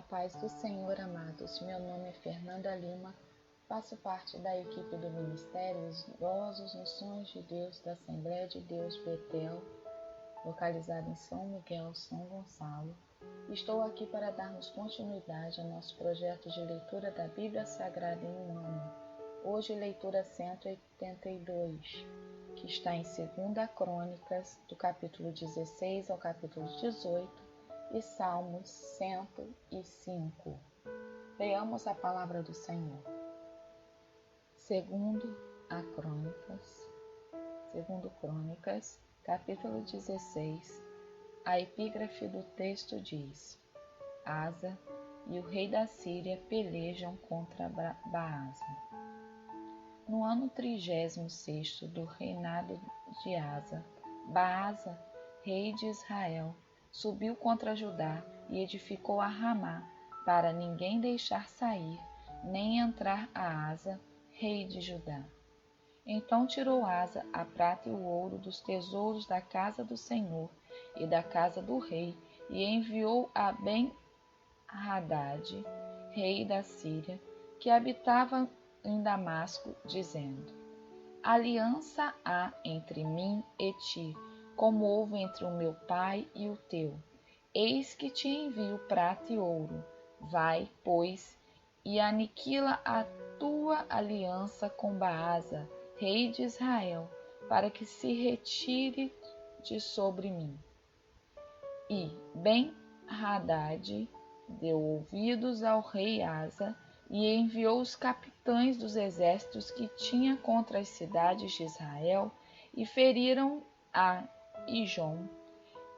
paz do Senhor, amados. Meu nome é Fernanda Lima, faço parte da equipe do Ministério Idosos nos Sonhos de Deus da Assembleia de Deus Betel, localizado em São Miguel, São Gonçalo. Estou aqui para darmos continuidade ao nosso projeto de leitura da Bíblia Sagrada em um ano. Hoje, leitura 182, que está em 2 Crônicas, do capítulo 16 ao capítulo 18, e Salmos 105. Leamos a palavra do Senhor. Segundo Crônicas, capítulo 16, a epígrafe do texto diz: Asa e o rei da Síria pelejam contra Baasa. No ano 36º do reinado de Asa, Baasa, rei de Israel, subiu contra Judá e edificou a Ramá, para ninguém deixar sair, nem entrar a Asa, rei de Judá. Então tirou Asa a prata e o ouro dos tesouros da casa do Senhor e da casa do rei, e enviou a Ben-Hadad, rei da Síria, que habitava em Damasco, dizendo: Aliança há entre mim e ti, como houve entre o meu pai e o teu. Eis que te envio prata e ouro. Vai, pois, e aniquila a tua aliança com Baasa, rei de Israel, para que se retire de sobre mim. E Ben-Hadad deu ouvidos ao rei Asa e enviou os capitães dos exércitos que tinha contra as cidades de Israel e feriram a Ijon,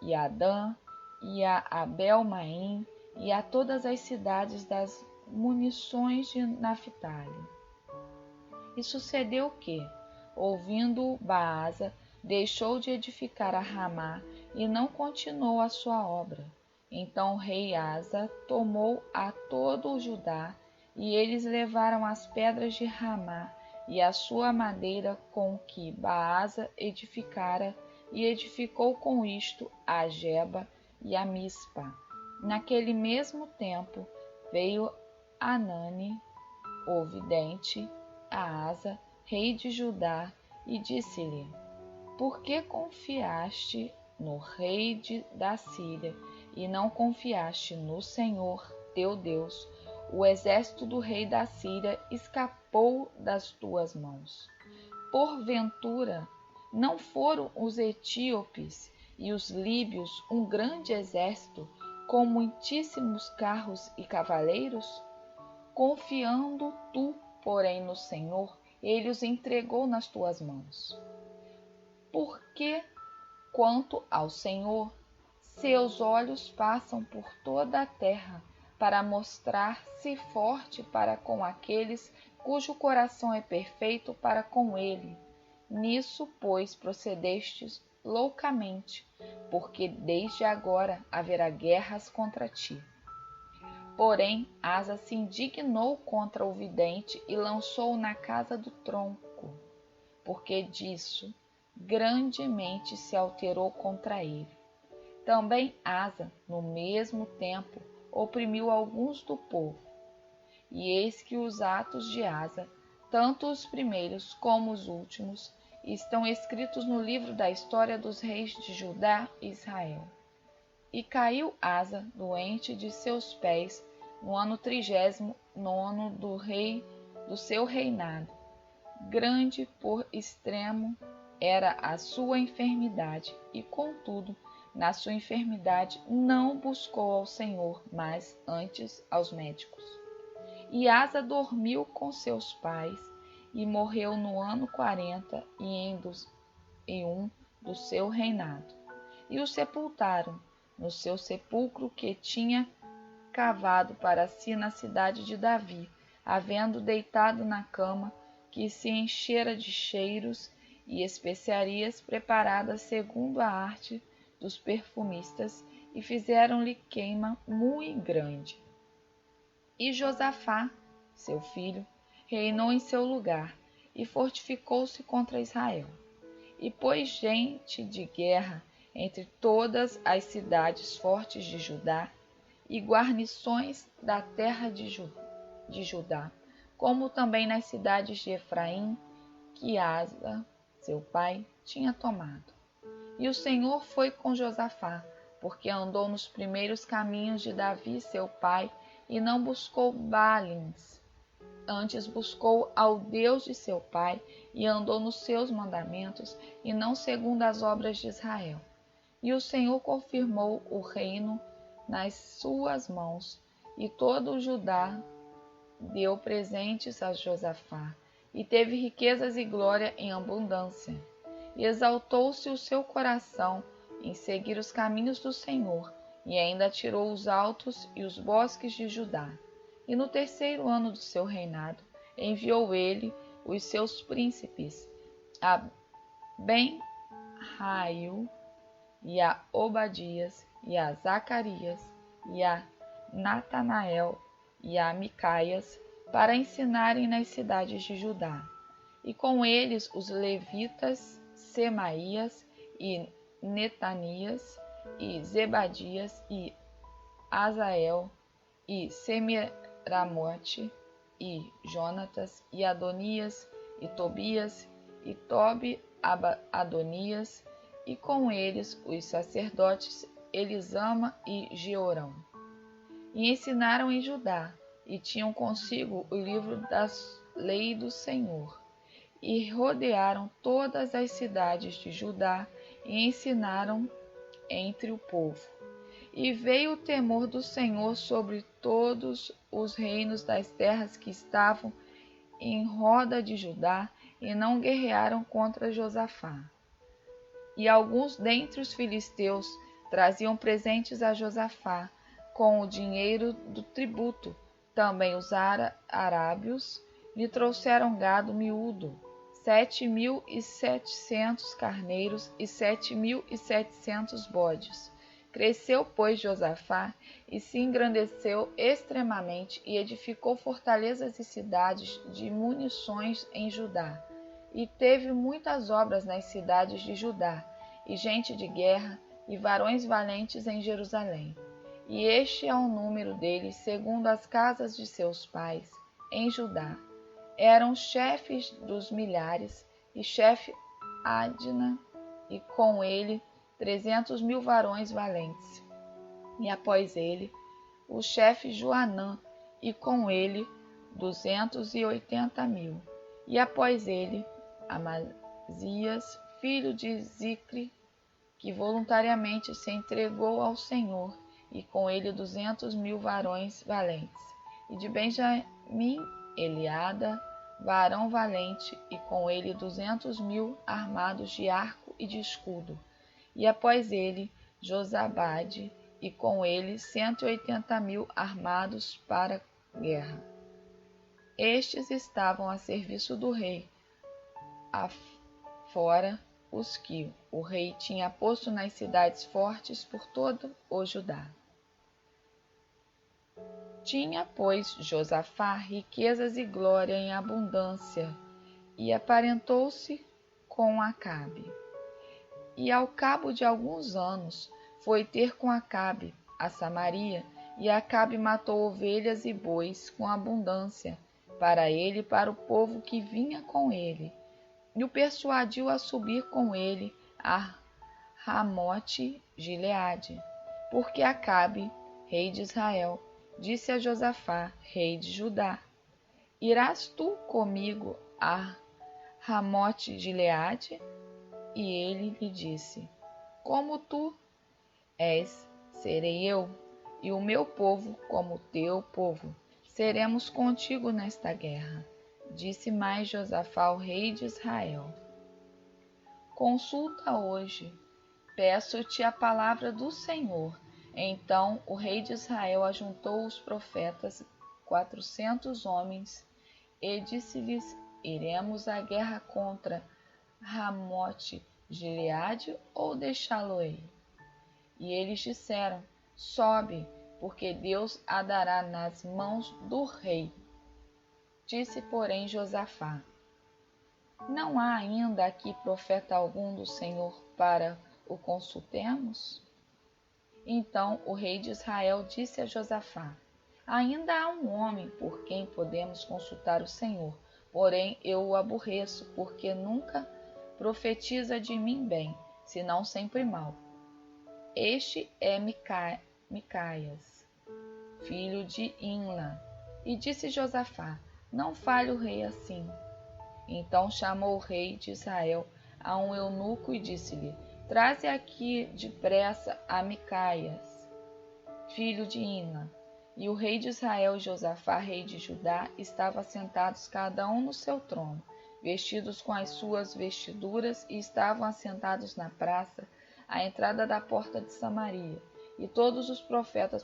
e a Dan, e a Abel-Maim, e a todas as cidades das munições de Naphtali. E sucedeu que, ouvindo Baasa, deixou de edificar a Ramá e não continuou a sua obra. Então o rei Asa tomou a todo o Judá, e eles levaram as pedras de Ramá e a sua madeira com que Baasa edificara, e edificou com isto a Geba e a Mispa. Naquele mesmo tempo veio Anani, o vidente, a Asa, rei de Judá, e disse-lhe: Por que confiaste no rei da Síria e não confiaste no Senhor teu Deus? O exército do rei da Síria escapou das tuas mãos. Porventura, não foram os etíopes e os líbios um grande exército, com muitíssimos carros e cavaleiros? Confiando tu, porém, no Senhor, ele os entregou nas tuas mãos. Porque, quanto ao Senhor, seus olhos passam por toda a terra, para mostrar-se forte para com aqueles cujo coração é perfeito para com ele. Nisso, pois, procedestes loucamente, porque desde agora haverá guerras contra ti. Porém, Asa se indignou contra o vidente e lançou-o na casa do tronco, porque disso grandemente se alterou contra ele. Também Asa, no mesmo tempo, oprimiu alguns do povo. E eis que os atos de Asa, tanto os primeiros como os últimos, estão escritos no livro da história dos reis de Judá e Israel. E caiu Asa doente de seus pés no ano 39º do seu reinado. Grande por extremo era a sua enfermidade, e contudo, na sua enfermidade não buscou ao Senhor, mas antes aos médicos. E Asa dormiu com seus pais, e morreu no ano 41 do seu reinado. E o sepultaram no seu sepulcro que tinha cavado para si na cidade de Davi, havendo deitado na cama que se enchera de cheiros e especiarias preparadas segundo a arte dos perfumistas, e fizeram-lhe queima muito grande. E Josafá, seu filho, reinou em seu lugar, e fortificou-se contra Israel. E pôs gente de guerra entre todas as cidades fortes de Judá, e guarnições da terra de Judá, como também nas cidades de Efraim, que Asa, seu pai, tinha tomado. E o Senhor foi com Josafá, porque andou nos primeiros caminhos de Davi, seu pai, e não buscou Baalins. Antes buscou ao Deus de seu pai, e andou nos seus mandamentos, e não segundo as obras de Israel. E o Senhor confirmou o reino nas suas mãos, e todo o Judá deu presentes a Josafá, e teve riquezas e glória em abundância. E exaltou-se o seu coração em seguir os caminhos do Senhor, e ainda tirou os altos e os bosques de Judá. E no terceiro ano do seu reinado, enviou ele os seus príncipes, a Ben-Hail, e a Obadias, e a Zacarias, e a Natanael, e a Micaias, para ensinarem nas cidades de Judá. E com eles os levitas Semaías, e Netanias, e Zebadias, e Asael, e Semiramote, e Jonatas, e Adonias, e Tobias, e Tobi-Adonias, e com eles os sacerdotes Elisama e Georão. E ensinaram em Judá, e tinham consigo o livro da lei do Senhor. E rodearam todas as cidades de Judá, e ensinaram entre o povo. E veio o temor do Senhor sobre todos os reinos das terras que estavam em roda de Judá, e não guerrearam contra Josafá. E alguns dentre os filisteus traziam presentes a Josafá, com o dinheiro do tributo. Também os arábios lhe trouxeram gado miúdo, 7.700 carneiros e 7.700 bodes. Cresceu, pois, Josafá, e se engrandeceu extremamente, e edificou fortalezas e cidades de munições em Judá. E teve muitas obras nas cidades de Judá, e gente de guerra, e varões valentes em Jerusalém. E este é o número deles, segundo as casas de seus pais, em Judá. Eram chefes dos milhares, e chefe Adna, e com ele 300.000 varões valentes. E após ele, o chefe Joanã, e com ele 280.000. E após ele, Amazias, filho de Zicre, que voluntariamente se entregou ao Senhor, e com ele 200.000 varões valentes. E de Benjamim, Eliada, varão valente, e com ele 200.000 armados de arco e de escudo. E após ele, Josabade, e com ele 180.000 armados para guerra. Estes estavam a serviço do rei, afora os que o rei tinha posto nas cidades fortes por todo o Judá. Tinha, pois, Josafá riquezas e glória em abundância, e aparentou-se com Acabe. E ao cabo de alguns anos foi ter com Acabe a Samaria, e Acabe matou ovelhas e bois com abundância, para ele e para o povo que vinha com ele, e o persuadiu a subir com ele a Ramote Gileade, porque Acabe, rei de Israel, disse a Josafá, rei de Judá: Irás tu comigo a Ramote Gileade? E ele lhe disse: Como tu és, serei eu, e o meu povo como o teu povo. Seremos contigo nesta guerra. Disse mais Josafá ao rei de Israel: Consulta hoje, peço-te a palavra do Senhor. Então o rei de Israel ajuntou os profetas, 400 homens, e disse-lhes: Iremos à guerra contra Ramote Gileade ou deixá-lo-ei? E eles disseram: Sobe, porque Deus a dará nas mãos do rei. Disse, porém, Josafá: Não há ainda aqui profeta algum do Senhor para o consultemos? Então o rei de Israel disse a Josafá: Ainda há um homem por quem podemos consultar o Senhor, porém eu o aborreço, porque nunca profetiza de mim bem, senão sempre mal. Este é Micaias, filho de Imla. E disse Josafá: Não fale o rei assim. Então chamou o rei de Israel a um eunuco e disse-lhe: Traze aqui depressa a Micaias, filho de Imla. E o rei de Israel e Josafá, rei de Judá, estavam sentados cada um no seu trono, vestidos com as suas vestiduras, e estavam assentados na praça, à entrada da porta de Samaria. E todos os profetas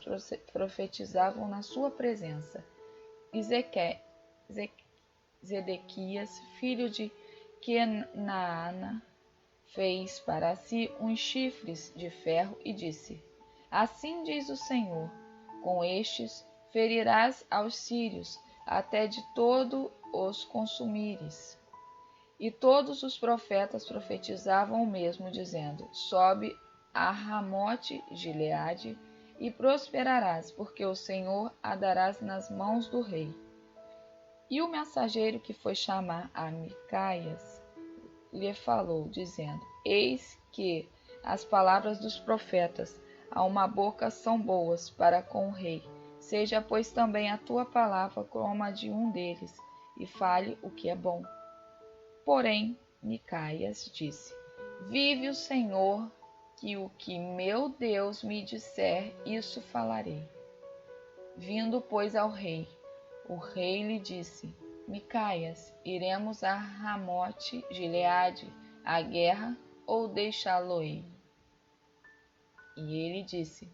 profetizavam na sua presença. E Zedequias, filho de Kenaana, fez para si uns chifres de ferro e disse: Assim diz o Senhor: com estes ferirás aos sírios, até de todo os consumires. E todos os profetas profetizavam o mesmo, dizendo: Sobe a Ramote Gileade e prosperarás, porque o Senhor a darás nas mãos do rei. E o mensageiro que foi chamar a Micaias lhe falou, dizendo: Eis que as palavras dos profetas a uma boca são boas para com o rei. Seja, pois, também a tua palavra como a de um deles, e fale o que é bom. Porém, Micaias disse: Vive o Senhor, que o que meu Deus me disser, isso falarei. Vindo, pois, ao rei, o rei lhe disse: Micaias, iremos a Ramote Gileade à guerra, ou deixá-lo-ei? E ele disse: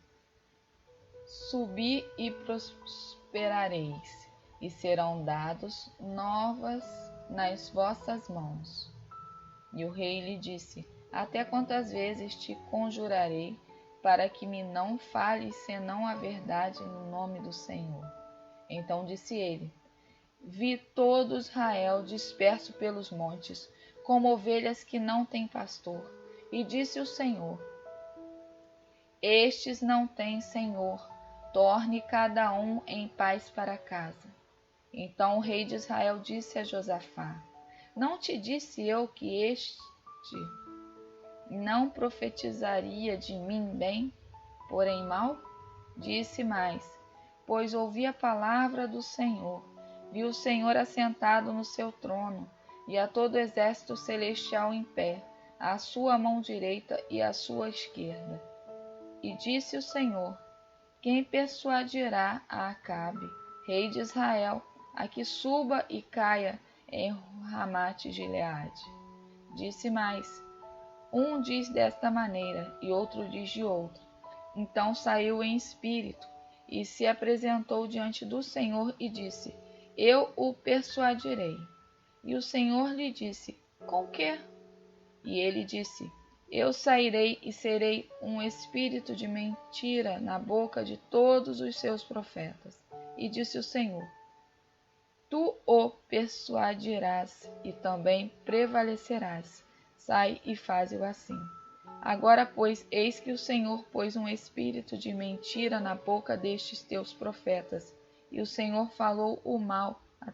Subi e prosperareis, e serão dados novas nas vossas mãos. E o rei lhe disse: Até quantas vezes te conjurarei, para que me não fales senão a verdade no nome do Senhor? Então disse ele: Vi todo Israel disperso pelos montes, como ovelhas que não têm pastor. E disse o Senhor: Estes não têm senhor, torne cada um em paz para casa. Então o rei de Israel disse a Josafá: Não te disse eu que este não profetizaria de mim bem, porém mal? Disse mais: Pois ouvi a palavra do Senhor. Vi o Senhor assentado no seu trono, e a todo o exército celestial em pé, à sua mão direita e à sua esquerda. E disse o Senhor: Quem persuadirá a Acabe, rei de Israel, a que suba e caia em Ramate Gileade? Disse mais: Um diz desta maneira, e outro diz de outra. Então saiu em espírito, e se apresentou diante do Senhor e disse: Eu o persuadirei. E o Senhor lhe disse: Com quê? E ele disse: Eu sairei e serei um espírito de mentira na boca de todos os seus profetas. E disse o Senhor: Tu o persuadirás e também prevalecerás. Sai e faze-o assim. Agora, pois, eis que o Senhor pôs um espírito de mentira na boca destes teus profetas, e o Senhor falou o mal a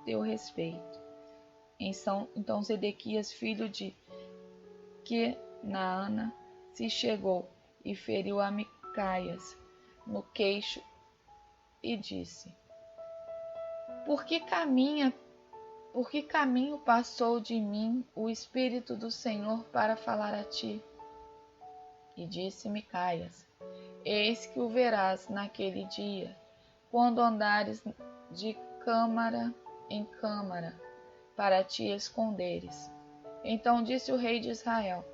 teu respeito. Então Zedequias, filho de Kenaana, se chegou e feriu a Micaias no queixo e disse: Por que caminho passou de mim o Espírito do Senhor para falar a ti? E disse Micaias: Eis que o verás naquele dia, quando andares de câmara em câmara, para te esconderes. Então disse o rei de Israel: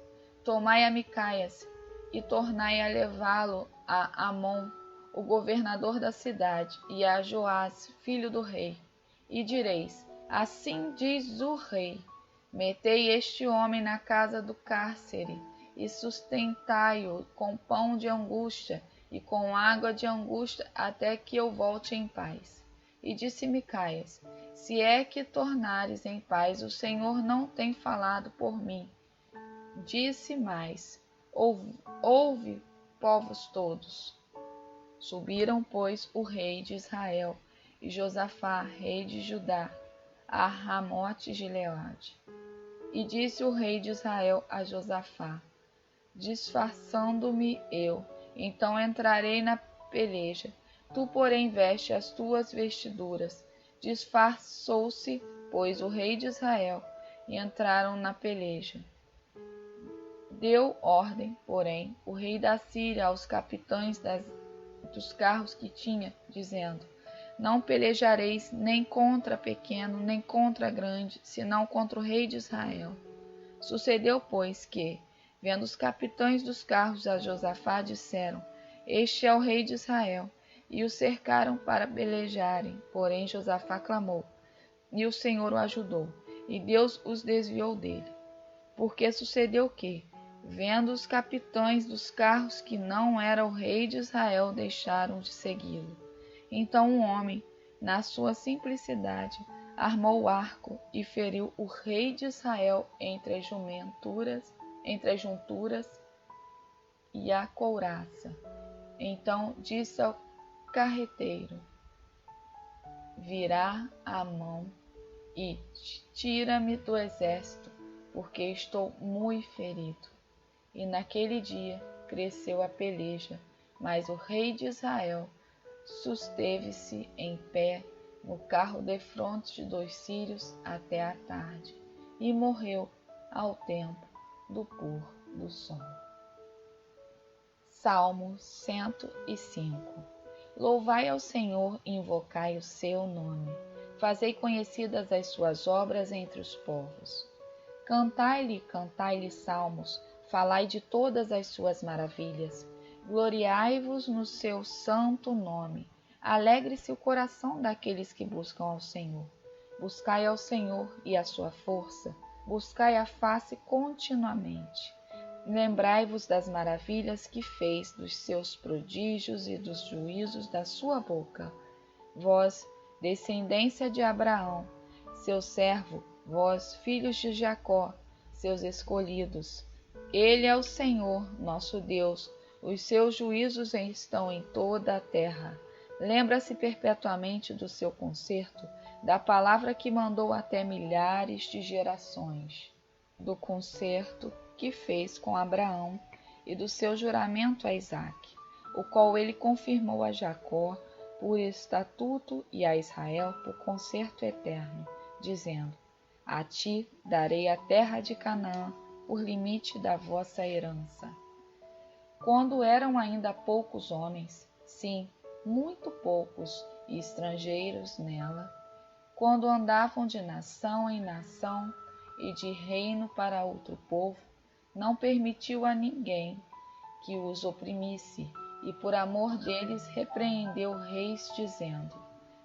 Tomai a Micaias e tornai a levá-lo a Amon, o governador da cidade, e a Joás, filho do rei. E direis: Assim diz o rei: Metei este homem na casa do cárcere, e sustentai-o com pão de angústia e com água de angústia, até que eu volte em paz. E disse Micaias: Se é que tornares em paz, o Senhor não tem falado por mim. Disse mais: Ouve, povos todos. Subiram, pois, o rei de Israel e Josafá, rei de Judá, a Ramote-Gileade. E disse o rei de Israel a Josafá: disfarçando-me eu, então entrarei na peleja. Tu, porém, veste as tuas vestiduras. Disfarçou-se, pois, o rei de Israel, e entraram na peleja. Deu ordem, porém, o rei da Síria aos capitães dos carros que tinha, dizendo: não pelejareis nem contra pequeno, nem contra grande, senão contra o rei de Israel. Sucedeu, pois, que, vendo os capitães dos carros a Josafá, disseram: este é o rei de Israel, e o cercaram para pelejarem. Porém Josafá clamou, e o Senhor o ajudou, e Deus os desviou dele. Porque sucedeu que, vendo os capitães dos carros que não era o rei de Israel, deixaram de segui-lo. Então um homem, na sua simplicidade, armou o arco e feriu o rei de Israel entre as junturas e a couraça. Então disse ao carreteiro: virá a mão e tira-me do exército, porque estou muito ferido. E naquele dia cresceu a peleja, mas o rei de Israel susteve-se em pé no carro defronte dos sírios até a tarde, e morreu ao tempo do pôr do sol. Salmo 105. Louvai ao Senhor e invocai o seu nome. Fazei conhecidas as suas obras entre os povos. Cantai-lhe salmos, falai de todas as suas maravilhas. Gloriai-vos no seu santo nome. Alegre-se o coração daqueles que buscam ao Senhor. Buscai ao Senhor e a sua força. Buscai a face continuamente. Lembrai-vos das maravilhas que fez, dos seus prodígios e dos juízos da sua boca. Vós, descendência de Abraão, seu servo, vós, filhos de Jacó, seus escolhidos. Ele é o Senhor, nosso Deus. Os seus juízos estão em toda a terra. Lembra-se perpetuamente do seu concerto, da palavra que mandou até milhares de gerações, do concerto que fez com Abraão e do seu juramento a Isaque, o qual ele confirmou a Jacó por estatuto e a Israel por concerto eterno, dizendo: a ti darei a terra de Canaã por limite da vossa herança. Quando eram ainda poucos homens, sim, muito poucos, e estrangeiros nela, quando andavam de nação em nação e de reino para outro povo, não permitiu a ninguém que os oprimisse, e por amor deles repreendeu reis, dizendo: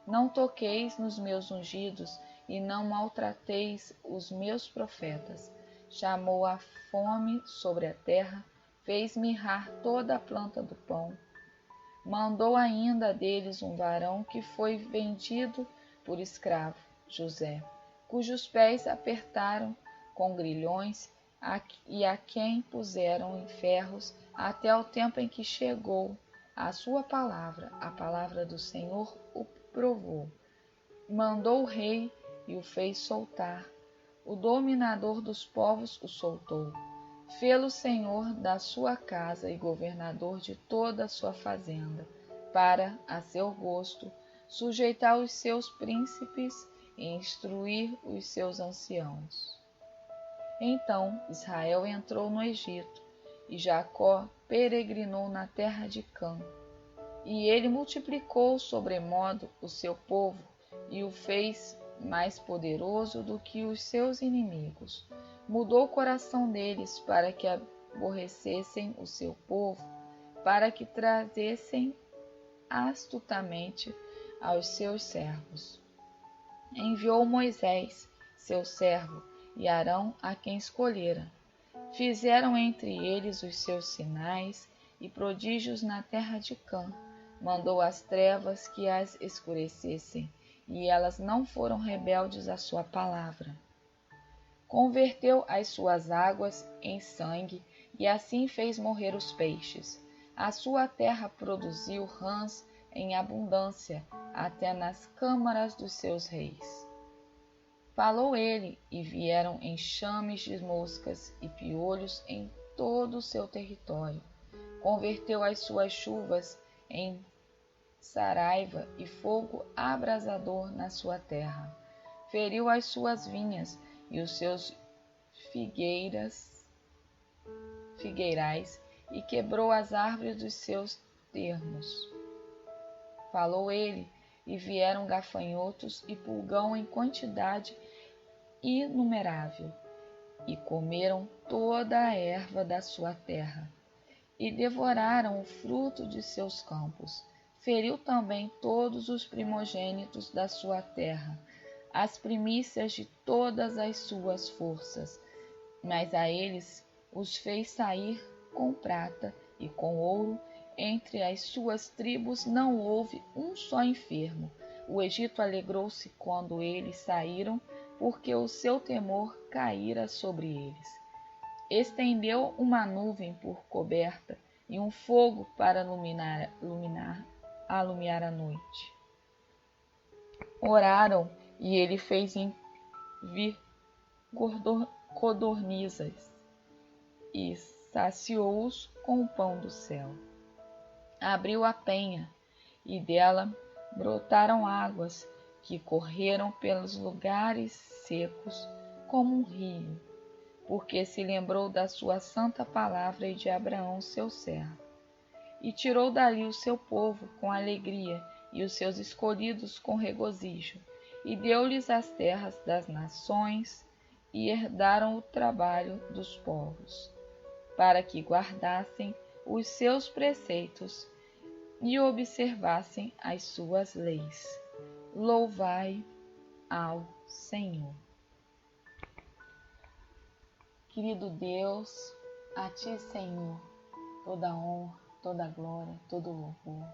não toqueis nos meus ungidos, e não maltrateis os meus profetas. Chamou a fome sobre a terra, fez mirrar toda a planta do pão. Mandou ainda deles um varão que foi vendido por escravo, José, cujos pés apertaram com grilhões e a quem puseram em ferros até o tempo em que chegou a sua palavra. A palavra do Senhor o provou. Mandou o rei e o fez soltar. O dominador dos povos o soltou. Fê-lo senhor da sua casa e governador de toda a sua fazenda, para, a seu gosto, sujeitar os seus príncipes e instruir os seus anciãos. Então Israel entrou no Egito, e Jacó peregrinou na terra de Cã. E ele multiplicou sobremodo o seu povo, e o fez mais poderoso do que os seus inimigos. Mudou o coração deles para que aborrecessem o seu povo, para que trazessem astutamente aos seus servos. Enviou Moisés, seu servo, e Arão, a quem escolhera. Fizeram entre eles os seus sinais e prodígios na terra de Cã. Mandou as trevas que as escurecessem, e elas não foram rebeldes à sua palavra. Converteu as suas águas em sangue, e assim fez morrer os peixes. A sua terra produziu rãs em abundância, até nas câmaras dos seus reis. Falou ele, e vieram enxames de moscas e piolhos em todo o seu território. Converteu as suas chuvas em saraiva e fogo abrasador na sua terra. Feriu as suas vinhas e os seus figueirais e quebrou as árvores dos seus termos. Falou ele, e vieram gafanhotos e pulgão em quantidade inumerável, e comeram toda a erva da sua terra, e devoraram o fruto de seus campos. Feriu também todos os primogênitos da sua terra, as primícias de todas as suas forças, mas a eles os fez sair com prata e com ouro. Entre as suas tribos não houve um só enfermo. O Egito alegrou-se quando eles saíram, porque o seu temor caíra sobre eles. Estendeu uma nuvem por coberta e um fogo para alumiar a noite. Oraram, e ele fez vir codornizes e saciou-os com o pão do céu. Abriu a penha, e dela brotaram águas que correram pelos lugares secos como um rio, porque se lembrou da sua santa palavra e de Abraão seu servo. E tirou dali o seu povo com alegria e os seus escolhidos com regozijo, e deu-lhes as terras das nações, e herdaram o trabalho dos povos, para que guardassem os seus preceitos e observassem as suas leis. Louvai ao Senhor. Querido Deus, a Ti, Senhor, toda honra, toda glória, todo louvor.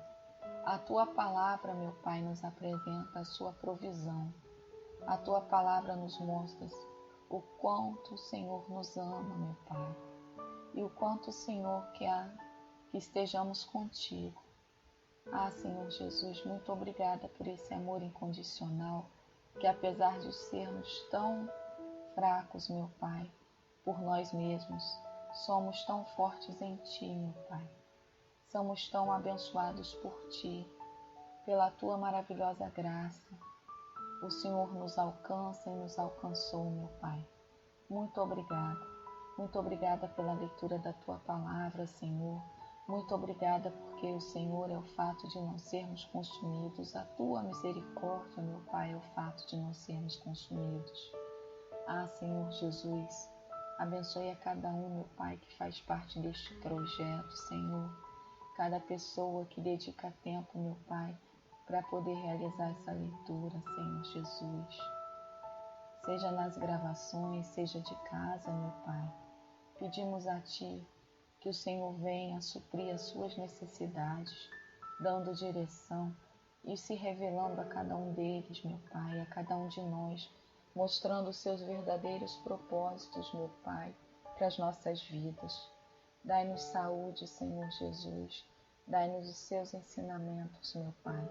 A Tua palavra, meu Pai, nos apresenta a Sua provisão. A Tua palavra nos mostra o quanto o Senhor nos ama, meu Pai, e o quanto o Senhor quer que estejamos contigo. Senhor Jesus, muito obrigada por esse amor incondicional, que apesar de sermos tão fracos, meu Pai, por nós mesmos, somos tão fortes em Ti, meu Pai. Somos tão abençoados por Ti, pela Tua maravilhosa graça. O Senhor nos alcança e nos alcançou, meu Pai. Muito obrigada. Muito obrigada pela leitura da Tua palavra, Senhor. Muito obrigada porque o Senhor é o fato de não sermos consumidos. A Tua misericórdia, meu Pai, é o fato de não sermos consumidos. Senhor Jesus, abençoe a cada um, meu Pai, que faz parte deste projeto, Senhor. Cada pessoa que dedica tempo, meu Pai, para poder realizar essa leitura, Senhor Jesus. Seja nas gravações, seja de casa, meu Pai. Pedimos a Ti que o Senhor venha suprir as suas necessidades, dando direção e se revelando a cada um deles, meu Pai, a cada um de nós, mostrando os seus verdadeiros propósitos, meu Pai, para as nossas vidas. Dai-nos saúde, Senhor Jesus. Dai-nos os seus ensinamentos, meu Pai,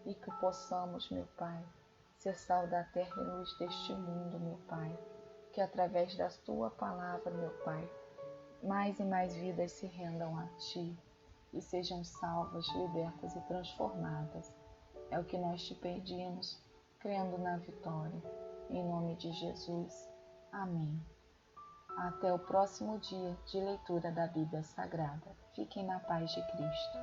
e que possamos, meu Pai, ser sal da terra e luz deste mundo, meu Pai, que através da Tua palavra, meu Pai, mais e mais vidas se rendam a Ti e sejam salvas, libertas e transformadas. É o que nós Te pedimos, crendo na vitória. Em nome de Jesus. Amém. Até o próximo dia de leitura da Bíblia Sagrada. Fiquem na paz de Cristo.